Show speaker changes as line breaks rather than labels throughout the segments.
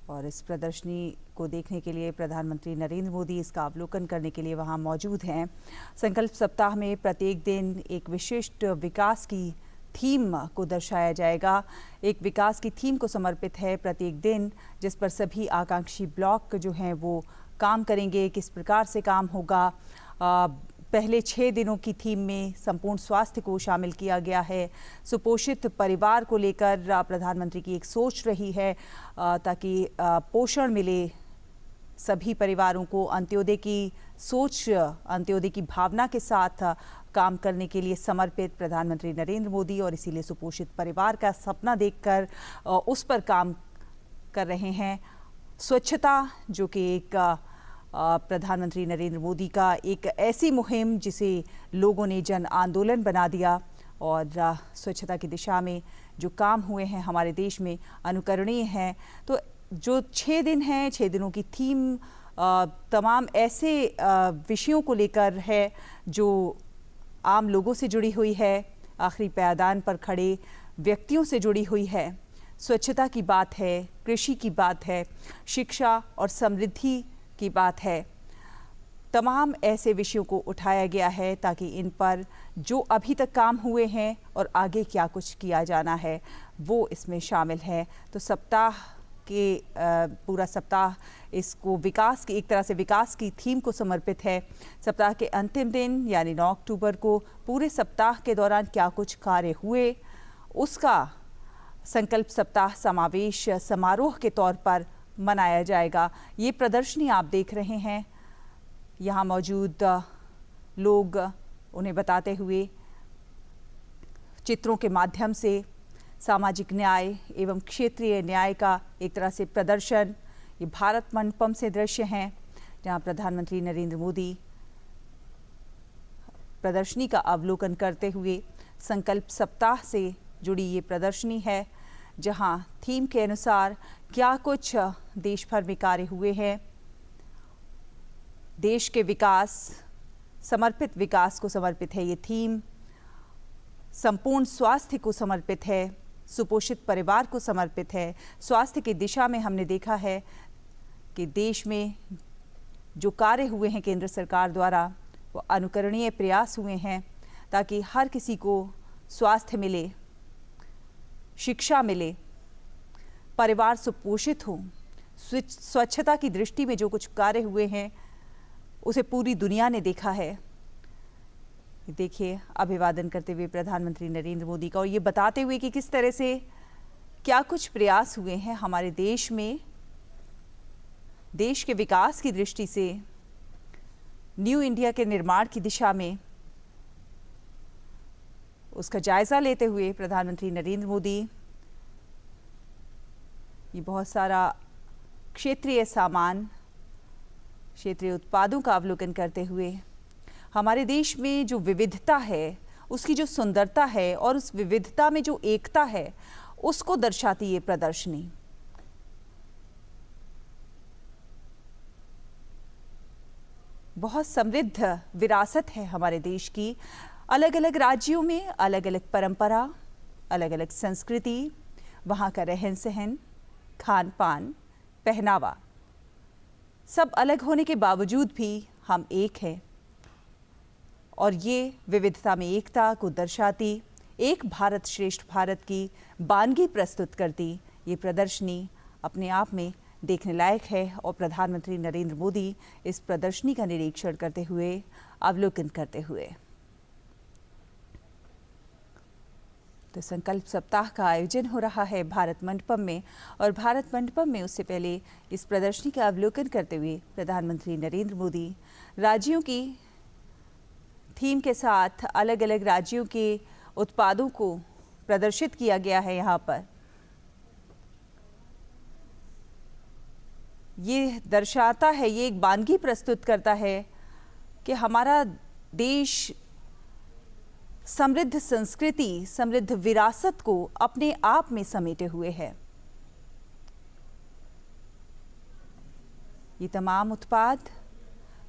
और इस प्रदर्शनी को देखने के लिए प्रधानमंत्री नरेंद्र मोदी इसका अवलोकन करने के लिए वहां मौजूद हैं। संकल्प सप्ताह में प्रत्येक दिन एक विशिष्ट विकास की थीम को दर्शाया जाएगा। एक विकास की थीम को समर्पित है प्रत्येक दिन, जिस पर सभी आकांक्षी ब्लॉक जो हैं वो काम करेंगे। किस प्रकार से काम होगा, पहले 6 दिनों की थीम में संपूर्ण स्वास्थ्य को शामिल किया गया है। सुपोषित परिवार को लेकर प्रधानमंत्री की एक सोच रही है ताकि पोषण मिले सभी परिवारों को। अंत्योदय की सोच, अंत्योदय की भावना के साथ काम करने के लिए समर्पित प्रधानमंत्री नरेंद्र मोदी, और इसीलिए सुपोषित परिवार का सपना देखकर उस पर काम कर रहे हैं। स्वच्छता, जो कि एक प्रधानमंत्री नरेंद्र मोदी का एक ऐसी मुहिम जिसे लोगों ने जन आंदोलन बना दिया, और स्वच्छता की दिशा में जो काम हुए हैं हमारे देश में अनुकरणीय हैं। तो जो 6 दिन हैं, 6 दिनों की थीम तमाम ऐसे विषयों को लेकर है जो आम लोगों से जुड़ी हुई है, आखिरी पायदान पर खड़े व्यक्तियों से जुड़ी हुई है। स्वच्छता की बात है, कृषि की बात है, शिक्षा और समृद्धि की बात है। तमाम ऐसे विषयों को उठाया गया है ताकि इन पर जो अभी तक काम हुए हैं और आगे क्या कुछ किया जाना है वो इसमें शामिल है। तो सप्ताह के पूरा सप्ताह इसको विकास की, एक तरह से विकास की थीम को समर्पित है। सप्ताह के अंतिम दिन यानी 9 अक्टूबर को पूरे सप्ताह के दौरान क्या कुछ कार्य हुए उसका संकल्प सप्ताह समावेश समारोह के तौर पर मनाया जाएगा। ये प्रदर्शनी आप देख रहे हैं, यहाँ मौजूद लोग उन्हें बताते हुए चित्रों के माध्यम से सामाजिक न्याय एवं क्षेत्रीय न्याय का एक तरह से प्रदर्शन। ये भारत मंडपम से दृश्य हैं जहाँ प्रधानमंत्री नरेंद्र मोदी प्रदर्शनी का अवलोकन करते हुए, संकल्प सप्ताह से जुड़ी ये प्रदर्शनी है जहां थीम के अनुसार क्या कुछ देश भर में कार्य हुए हैं। देश के विकास, समर्पित विकास को समर्पित है ये थीम। संपूर्ण स्वास्थ्य को समर्पित है, सुपोषित परिवार को समर्पित है। स्वास्थ्य की दिशा में हमने देखा है कि देश में जो कार्य हुए हैं केंद्र सरकार द्वारा वो अनुकरणीय प्रयास हुए हैं ताकि हर किसी को स्वास्थ्य मिले, शिक्षा मिले, परिवार सुपोषित हो। स्वच्छता की दृष्टि में जो कुछ कार्य हुए हैं उसे पूरी दुनिया ने देखा है। देखिए अभिवादन करते हुए प्रधानमंत्री नरेंद्र मोदी का, और ये बताते हुए कि किस तरह से क्या कुछ प्रयास हुए हैं हमारे देश में, देश के विकास की दृष्टि से, न्यू इंडिया के निर्माण की दिशा में। उसका जायजा लेते हुए प्रधानमंत्री नरेंद्र मोदी ये बहुत सारा क्षेत्रीय सामान, क्षेत्रीय उत्पादों का अवलोकन करते हुए हमारे देश में जो विविधता है, उसकी जो सुंदरता है और उस विविधता में जो एकता है उसको दर्शाती ये प्रदर्शनी। बहुत समृद्ध विरासत है हमारे देश की। अलग अलग राज्यों में अलग अलग परंपरा, अलग अलग संस्कृति, वहाँ का रहन सहन, खान पान, पहनावा, सब अलग होने के बावजूद भी हम एक हैं। और ये विविधता में एकता को दर्शाती, एक भारत श्रेष्ठ भारत की बानगी प्रस्तुत करती ये प्रदर्शनी अपने आप में देखने लायक है। और प्रधानमंत्री नरेंद्र मोदी इस प्रदर्शनी का निरीक्षण करते हुए, अवलोकन करते हुए। तो संकल्प सप्ताह का आयोजन हो रहा है भारत मंडपम में, और भारत मंडपम में उससे पहले इस प्रदर्शनी का अवलोकन करते हुए प्रधानमंत्री नरेंद्र मोदी राज्यों की थीम के साथ अलग अलग राज्यों के उत्पादों को प्रदर्शित किया गया है। यहाँ पर ये दर्शाता है, ये एक बानगी प्रस्तुत करता है कि हमारा देश समृद्ध संस्कृति, समृद्ध विरासत को अपने आप में समेटे हुए है। ये तमाम उत्पाद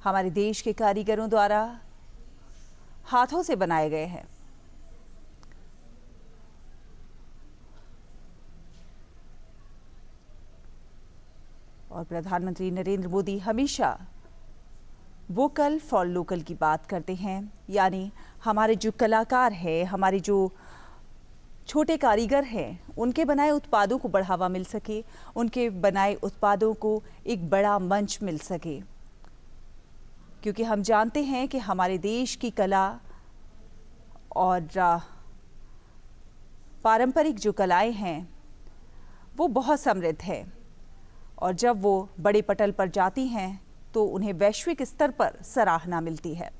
हमारे देश के कारीगरों द्वारा हाथों से बनाए गए हैं। और प्रधानमंत्री नरेंद्र मोदी हमेशा वोकल फॉर लोकल की बात करते हैं, यानी हमारे जो कलाकार हैं, हमारे जो छोटे कारीगर हैं, उनके बनाए उत्पादों को बढ़ावा मिल सके, उनके बनाए उत्पादों को एक बड़ा मंच मिल सके। क्योंकि हम जानते हैं कि हमारे देश की कला और पारंपरिक जो कलाएं हैं वो बहुत समृद्ध है, और जब वो बड़े पटल पर जाती हैं तो उन्हें वैश्विक स्तर पर सराहना मिलती है।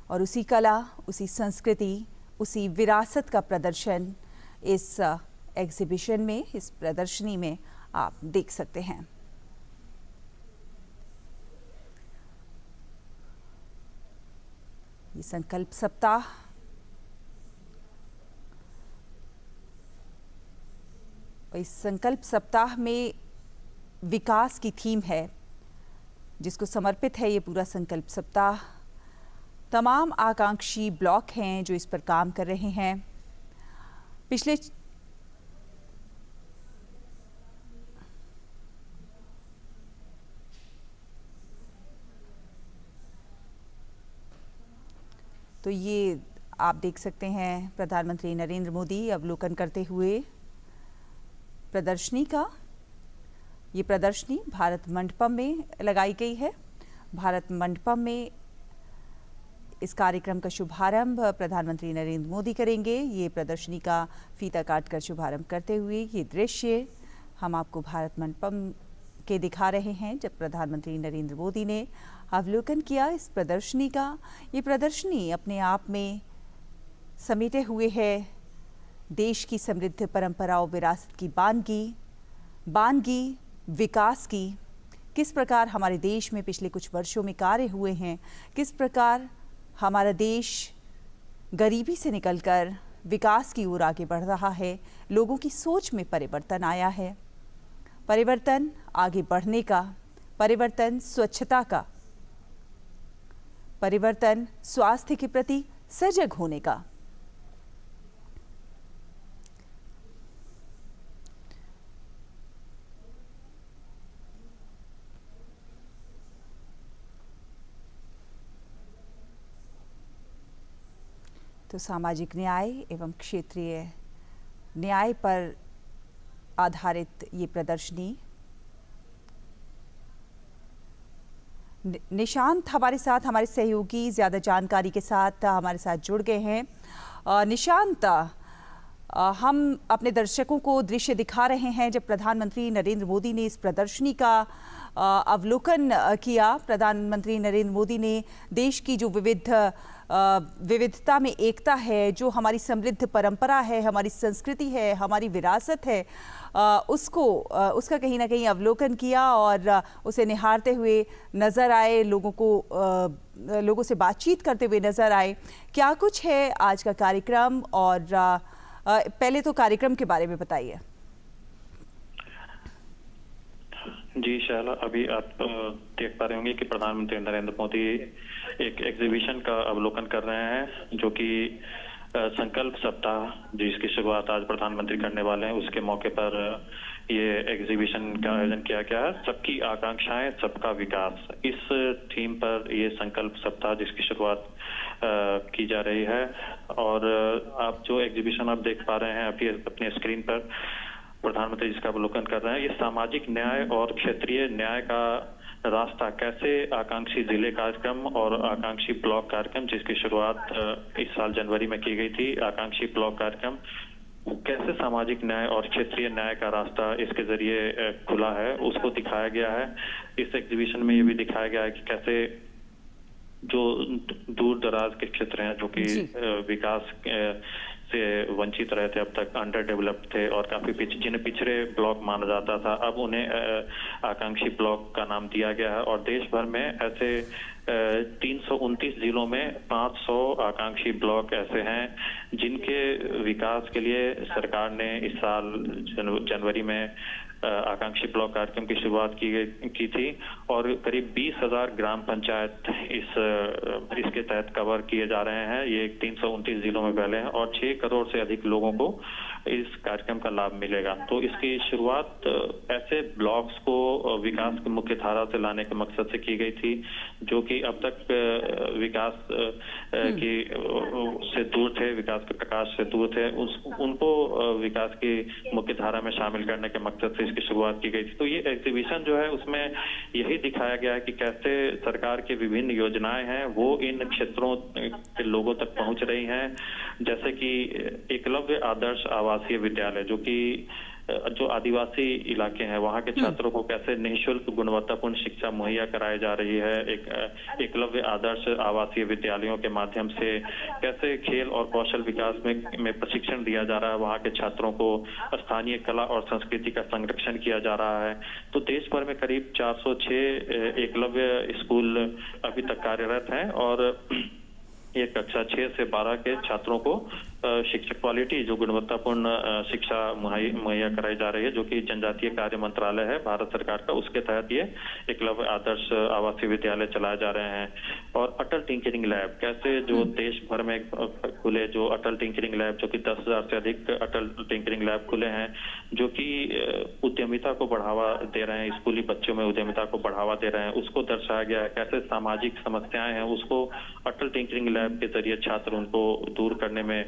और उसी कला, उसी संस्कृति, उसी विरासत का प्रदर्शन इस एग्जीबिशन में, इस प्रदर्शनी में आप देख सकते हैं। ये संकल्प सप्ताह इस संकल्प सप्ताह में विकास की थीम है, जिसको समर्पित है ये पूरा संकल्प सप्ताह। तमाम आकांक्षी ब्लॉक हैं जो इस पर काम कर रहे हैं। पिछले तो ये आप देख सकते हैं प्रधानमंत्री नरेंद्र मोदी अवलोकन करते हुए प्रदर्शनी का। ये प्रदर्शनी भारत मंडपम में लगाई गई है। भारत मंडपम में इस कार्यक्रम का शुभारंभ प्रधानमंत्री नरेंद्र मोदी करेंगे। ये प्रदर्शनी का फीता काटकर शुभारंभ करते हुए ये दृश्य हम आपको भारत मंडपम के दिखा रहे हैं, जब प्रधानमंत्री नरेंद्र मोदी ने अवलोकन किया इस प्रदर्शनी का। ये प्रदर्शनी अपने आप में समेटे हुए है देश की समृद्ध परंपरा और विरासत की बानगी विकास की। किस प्रकार हमारे देश में पिछले कुछ वर्षों में कार्य हुए हैं, किस प्रकार हमारा देश गरीबी से निकलकर विकास की ओर आगे बढ़ रहा है। लोगों की सोच में परिवर्तन आया है, परिवर्तन आगे बढ़ने का, परिवर्तन स्वच्छता का, परिवर्तन स्वास्थ्य के प्रति सजग होने का। तो सामाजिक न्याय एवं क्षेत्रीय न्याय पर आधारित ये प्रदर्शनी। निशांत हमारे साथ, हमारे सहयोगी ज़्यादा जानकारी के साथ हमारे साथ जुड़ गए हैं। निशांत, हम अपने दर्शकों को दृश्य दिखा रहे हैं जब प्रधानमंत्री नरेंद्र मोदी ने इस प्रदर्शनी का अवलोकन किया। प्रधानमंत्री नरेंद्र मोदी ने देश की जो विविधता में एकता है, जो हमारी समृद्ध परंपरा है, हमारी संस्कृति है, हमारी विरासत है, उसका कहीं ना कहीं अवलोकन किया और उसे निहारते हुए नज़र आए, लोगों से बातचीत करते हुए नज़र आए। क्या कुछ है आज का कार्यक्रम, और पहले तो कार्यक्रम के बारे में बताइए।
जी शैला, अभी आप देख पा रहे होंगे कि प्रधानमंत्री नरेंद्र मोदी एक एग्जीबिशन का अवलोकन कर रहे हैं, जो कि संकल्प सप्ताह जिसकी शुरुआत आज प्रधानमंत्री करने वाले हैं, उसके मौके पर ये एग्जीबिशन का आयोजन किया गया है। सबकी आकांक्षाएं, सबका विकास, इस थीम पर ये संकल्प सप्ताह जिसकी शुरुआत की जा रही है। और आप जो एग्जीबिशन आप देख पा रहे हैं अभी अपने स्क्रीन पर, प्रधानमंत्री जिसका अवलोकन कर रहे हैं, ये सामाजिक न्याय और क्षेत्रीय न्याय का रास्ता कैसे आकांक्षी जिले कार्यक्रम और आकांक्षी ब्लॉक कार्यक्रम जिसकी शुरुआत इस साल जनवरी में की गई थी, आकांक्षी ब्लॉक कार्यक्रम कैसे सामाजिक न्याय और क्षेत्रीय न्याय का रास्ता इसके जरिए खुला है, उसको दिखाया गया है। इस एग्जीबिशन में ये भी दिखाया गया है कि कैसे जो दूर दराज के क्षेत्र हैं, जो कि विकास से वंचित रहे थे, अब तक अंडर डेवलप्ड थे और काफी जिन्हें पिछड़े ब्लॉक माना जाता था, अब उन्हें आकांक्षी ब्लॉक का नाम दिया गया है। और देश भर में ऐसे 329 जिलों में 500 आकांक्षी ब्लॉक ऐसे हैं जिनके विकास के लिए सरकार ने इस साल जनवरी में आकांक्षी ब्लॉक कार्यक्रम की शुरुआत की थी। और करीब 20,000 ग्राम पंचायत इसके तहत कवर किए जा रहे हैं। ये 329 जिलों में फैले हैं और 6 करोड़ से अधिक लोगों को इस कार्यक्रम का लाभ मिलेगा। तो इसकी शुरुआत ऐसे ब्लॉक्स को विकास की मुख्य धारा से लाने के मकसद से की गई थी, जो कि अब तक विकास की से दूर थे, विकास के प्रकाश से दूर थे, उनको विकास की मुख्य धारा में शामिल करने के मकसद से इसकी शुरुआत की गई थी। तो ये एग्जीबिशन जो है उसमें यही दिखाया गया है कि कैसे सरकार की विभिन्न योजनाएं हैं वो इन क्षेत्रों के लोगों तक पहुंच रही हैं। जैसे कि एकलव्य आदर्श आवासीय विद्यालय, जो आदिवासी इलाके हैं वहां के छात्रों को कैसे निःशुल्क गुणवत्तापूर्ण शिक्षा मुहैया कराई जा रही है। एकलव्य आदर्श आवासीय विद्यालयों के माध्यम से कैसे खेल और कौशल विकास में प्रशिक्षण दिया जा रहा है, वहां के छात्रों को स्थानीय कला और संस्कृति का संरक्षण किया जा रहा है। तो देश भर में करीब 406 एकलव्य स्कूल अभी तक कार्यरत हैं और ये कक्षा 6 से 12 के छात्रों को शिक्षा क्वालिटी जो गुणवत्तापूर्ण शिक्षा मुहैया कराई जा रही है, जो कि जनजातीय कार्य मंत्रालय है भारत सरकार का, उसके तहत ये एकलव्य आदर्श आवासीय विद्यालय चलाए जा रहे हैं। और अटल टिंकरिंग लैब कैसे जो देश भर में खुले जो अटल टिंकरिंग लैब, जो कि 10,000 से अधिक अटल टिंकरिंग लैब खुले हैं, जो कि उद्यमिता को बढ़ावा दे रहे हैं, स्कूली बच्चों में उद्यमिता को बढ़ावा दे रहे हैं, उसको दर्शाया गया है। कैसे सामाजिक समस्याएं हैं उसको अटल टिंकरिंग लैब के जरिए छात्र उनको दूर करने में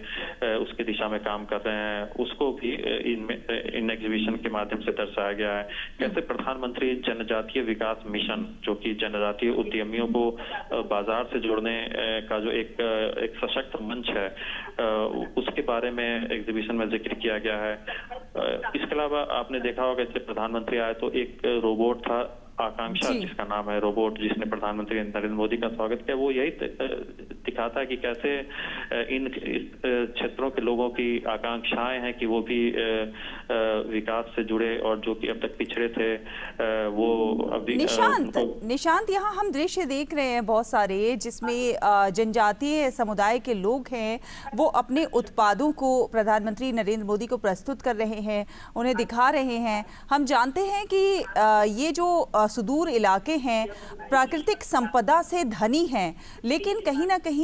उसकी दिशा में काम कर रहे हैं, उसको भी इन एग्जीबिशन के माध्यम से दर्शाया गया है। कैसे प्रधानमंत्री जनजातीय विकास मिशन, जो कि जनजातीय उद्यमियों को बाजार से जोड़ने का जो एक सशक्त मंच है, उसके बारे में एग्जीबिशन में जिक्र किया गया है। इसके अलावा आपने देखा होगा जैसे प्रधानमंत्री आए तो एक रोबोट था आकांक्षा, जिसका नाम है रोबोट, जिसने प्रधानमंत्री नरेंद्र मोदी का स्वागत किया। वो यही दिखाता है कि कैसे इन क्षेत्रों के लोगों की आकांक्षाएं हैं कि वो भी विकास से जुड़े और जो कि अब तक पिछड़े थे वो अभी
निशांत यहाँ हम दृश्य देख रहे हैं बहुत सारे, जिसमें जनजातीय समुदाय के लोग हैं वो अपने उत्पादों को प्रधानमंत्री नरेंद्र मोदी को प्रस्तुत कर रहे हैं, उन्हें दिखा रहे हैं। हम जानते हैं कि ये जो सुदूर इलाके हैं प्राकृतिक संपदा से धनी हैं, लेकिन कहीं ना कहीं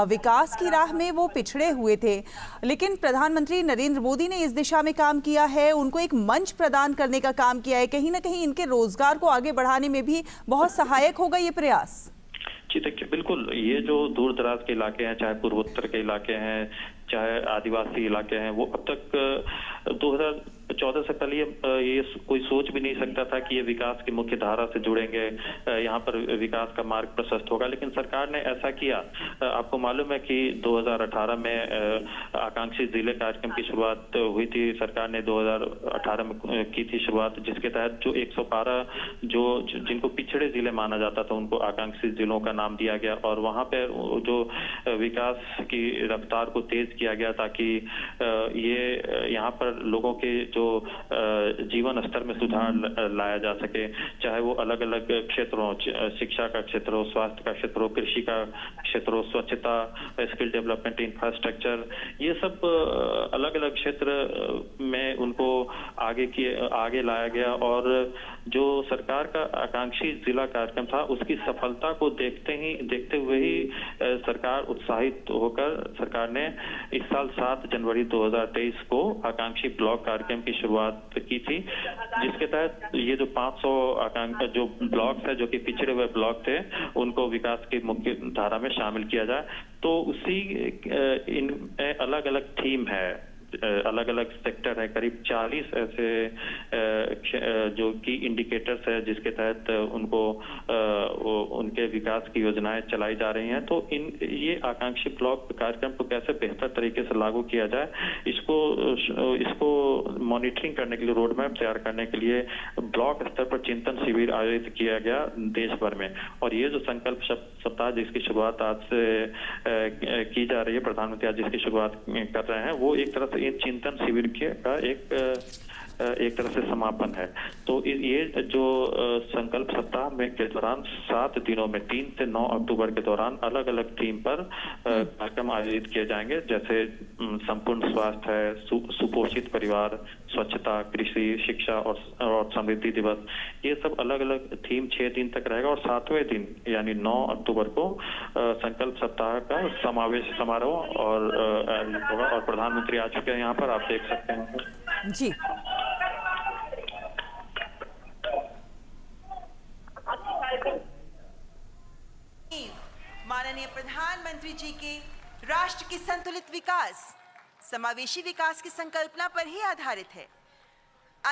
विकास की राह में वो पिछड़े हुए थे। लेकिन प्रधानमंत्री नरेंद्र मोदी ने इस दिशा में काम किया है, उनको एक मंच प्रदान करने का काम किया है। कहीं ना कहीं इनके रोजगार को आगे बढ़ाने में भी बहुत सहायक होगा ये प्रयास।
जी देखिए, बिल्कुल ये जो दूर दराज के इलाके हैं, चाहे पूर्वोत्तर के इलाके हैं, चाहे आदिवासी इलाके हैं, वो अब तक 2014 से पहले ये कोई सोच भी नहीं सकता था कि ये विकास की मुख्य धारा से जुड़ेंगे, यहाँ पर विकास का मार्ग प्रशस्त होगा। लेकिन सरकार ने ऐसा किया। आपको मालूम है कि 2018 में आकांक्षी जिले कार्यक्रम की शुरुआत हुई थी। सरकार ने 2018 में की थी शुरुआत, जिसके तहत जो 112 जिनको पिछड़े जिले माना जाता था उनको आकांक्षी जिलों का नाम दिया गया और वहां पर जो विकास की रफ्तार को तेज किया गया ताकि ये यहाँ पर लोगों के जो जीवन स्तर में सुधार लाया जा सके, चाहे वो अलग अलग क्षेत्रों, शिक्षा का क्षेत्र हो, स्वास्थ्य का क्षेत्र हो, कृषि का क्षेत्र हो, स्वच्छता, स्किल डेवलपमेंट, इंफ्रास्ट्रक्चर, ये सब अलग अलग क्षेत्र में उनको आगे लाया गया। और जो सरकार का आकांक्षी जिला कार्यक्रम था उसकी सफलता को देखते हुए ही सरकार उत्साहित होकर सरकार ने इस साल 7 जनवरी 2023 को आकांक्षी ब्लॉक कार्यक्रम की शुरुआत की थी, जिसके तहत ये जो 500 जो ब्लॉक्स है, जो कि पिछड़े हुए ब्लॉक थे, उनको विकास की मुख्य धारा में शामिल किया जाए। तो उसी इनमें अलग अलग थीम है, अलग अलग सेक्टर है, करीब 40 ऐसे जो कि इंडिकेटर्स है जिसके तहत उनको उनके विकास की योजनाएं चलाई जा रही हैं। तो ये आकांक्षी ब्लॉक कार्यक्रम को कैसे बेहतर तरीके से लागू किया जाए, इसको मॉनिटरिंग करने के लिए, रोड मैप तैयार करने के लिए ब्लॉक स्तर पर चिंतन शिविर आयोजित किया गया देश भर में। और ये जो संकल्प सप्ताह जिसकी शुरुआत आज से की जा रही है, प्रधानमंत्री आज जिसकी शुरुआत कर रहे हैं, वो एक तरह से इन चिंतन शिविर का एक एक तरह से समापन है। तो ये जो संकल्प सप्ताह में के दौरान 7 दिनों में 3 से 9 अक्टूबर के दौरान अलग अलग थीम पर कार्यक्रम आयोजित किए जाएंगे, जैसे संपूर्ण स्वास्थ्य है, सुपोषित परिवार, स्वच्छता, कृषि, शिक्षा और समृद्धि दिवस। ये सब अलग अलग थीम 6 दिन तक रहेगा और 7वें दिन यानी 9 अक्टूबर को संकल्प सप्ताह का समावेश समारोह और प्रधानमंत्री आ चुके हैं यहाँ पर, आप देख सकते हैं।
जी।
माननीय प्रधानमंत्री जी के राष्ट्र की संतुलित विकास, समावेशी विकास की संकल्पना पर ही आधारित है।